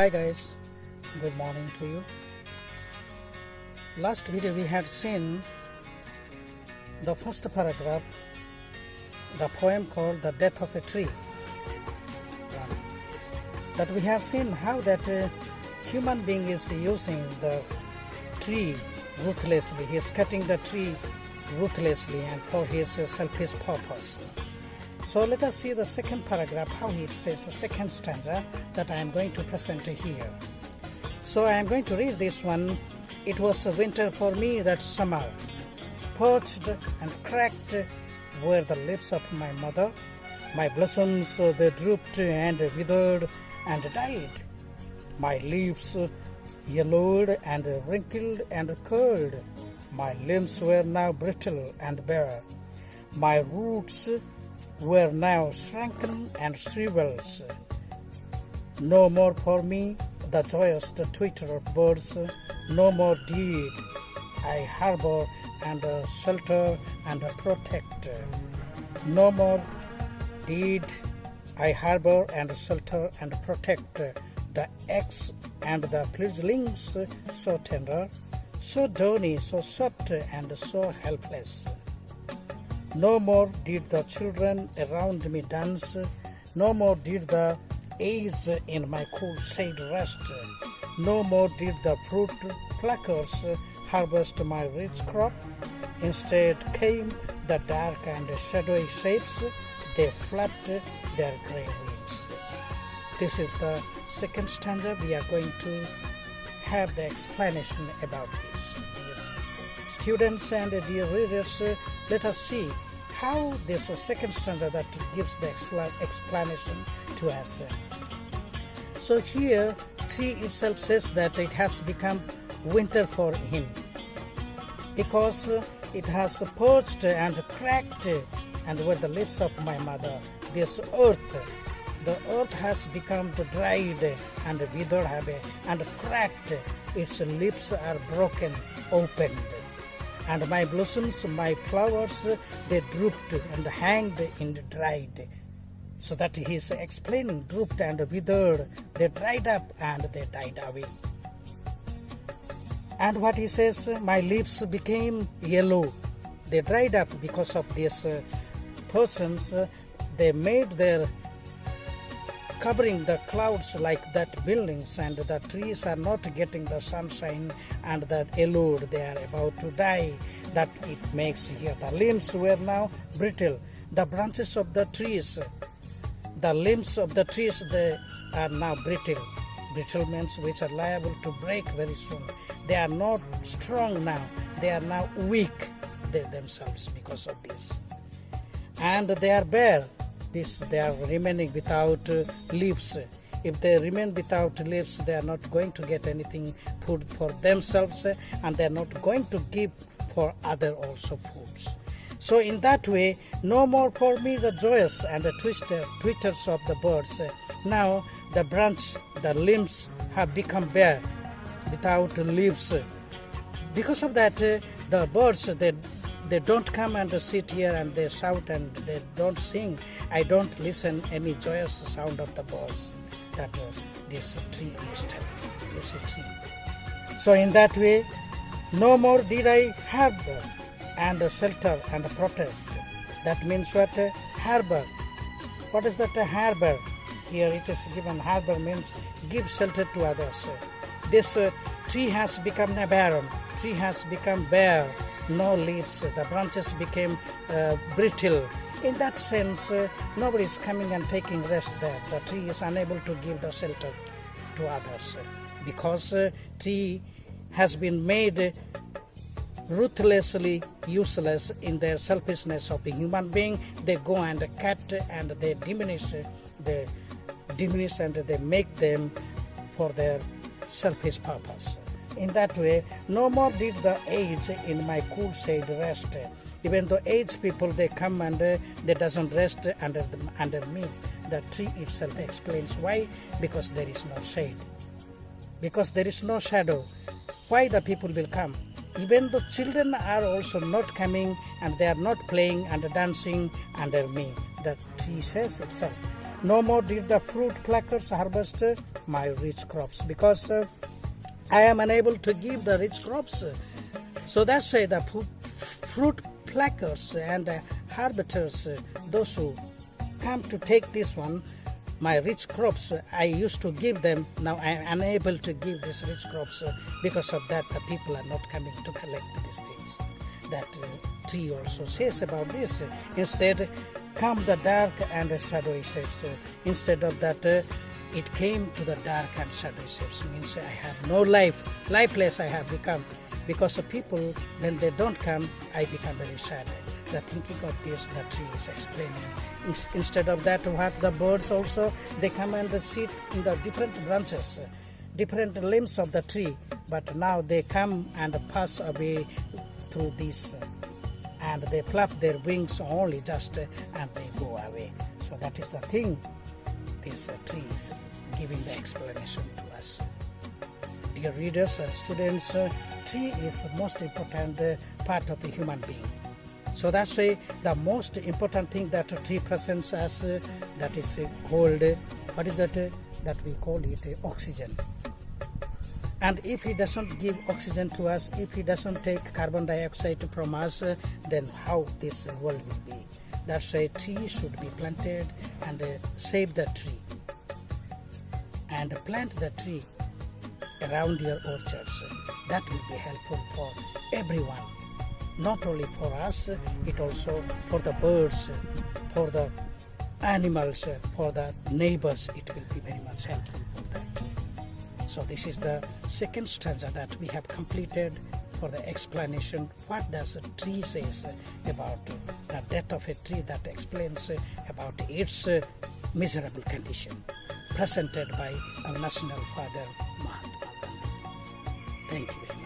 Hi guys, good morning to you. Last video we had seen the first paragraph, the poem called The Death of a Tree. That we have seen how that human being is using the tree ruthlessly. He is cutting the tree ruthlessly and for his selfish purpose. So let us see the second paragraph, how it says, the second stanza that I am going to present here. So I am going to read this one. It was a winter for me that summer. Perched and cracked were the lips of my mother. My blossoms, they drooped and withered and died. My leaves yellowed and wrinkled and curled. My limbs were now brittle and bare. My roots were now shrunken and shriveled. No more for me the joyous twitter of birds. No more did I harbor and shelter and protect. No more did I harbor and shelter and protect the eggs and the fledglings so tender, so downy, so soft and so helpless. No more did the children around me dance. No more did the aged in my cool shade rest. No more did the fruit pluckers harvest my rich crop. Instead came the dark and shadowy shapes. They flapped their grey wings. This is the second stanza. We are going to have the explanation about this. Students and dear readers, let us see how this second stanza that gives the explanation to us. So here, tree itself says that it has become winter for him because it has perched and cracked and were the lips of my mother. This the earth has become dried and withered and cracked. Its lips are broken, opened. And my blossoms, my flowers, they drooped and hanged and dried. So that he is explaining, drooped and withered, they dried up and they died away. And what he says, my leaves became yellow. They dried up because of these persons. They made their covering the clouds like that buildings, and the trees are not getting the sunshine and that yellowed, they are about to die. That it makes here. The limbs were now brittle. The branches of the trees, the limbs of the trees, they are now brittle. Brittle means which are liable to break very soon. They are not strong now. They are now weak themselves because of this. And they are bare. They are remaining without leaves. If they remain without leaves, they are not going to get anything food for themselves, and they are not going to give for other also foods. So in that way, no more for me the joyous and the twitters of the birds. Now the branch, the limbs have become bare without leaves. Because of that, the birds, they don't come and sit here and they shout and they don't sing. I don't listen any joyous sound of the birds that this tree is telling. You see tree. So in that way, no more did I harbor and shelter and protect. That means what? Harbor. What is that harbor? Here it is given, harbor means give shelter to others. This tree has become barren. Tree has become bare. No leaves, the branches became brittle. In that sense, nobody is coming and taking rest there. The tree is unable to give the shelter to others because tree has been made ruthlessly useless in their selfishness of the human being. They go and cut and they diminish and they make them for their selfish purpose. In that way, no more did the aged in my cool shade rest. Even though aged people, they come and they doesn't rest under me. The tree itself explains why. Because there is no shade. Because there is no shadow. Why the people will come? Even the children are also not coming and they are not playing and dancing under me. The tree says itself. no more did the fruit pluckers harvest my rich crops, because I am unable to give the rich crops. So that's why the fruit pluckers and harvesters, those who come to take this one, my rich crops, I used to give them. Now I am unable to give these rich crops. Because of that, the people are not coming to collect these things. That tree also says about this. Instead, come the dark and the shadowy shapes. Instead of that, it came to the dark and shadowy shapes. Means I have no life. Lifeless I have become. Because of people, when they don't come, I become very sad. The thinking of this, the tree is explaining. Instead of that, what the birds also, they come and sit in the different branches, different limbs of the tree. But now they come and pass away through this, and they flap their wings only just, and they go away. So that is the thing. This tree is giving the explanation to us. Dear readers and students, tree is the most important part of the human being. So that's why the most important thing that a tree presents us, that is called, what is that? That we call it oxygen. And if he doesn't give oxygen to us, if he doesn't take carbon dioxide from us, then how this world will be? That's why trees should be planted, and save the tree. And plant the tree around your orchards. That will be helpful for everyone. Not only for us, it also for the birds, for the animals, for the neighbors, it will be very much helpful for that. So this is the second stanza that we have completed for the explanation. What does a tree says about the death of a tree, that explains about its miserable condition, presented by our national father, Mahatma Gandhi. Thank you.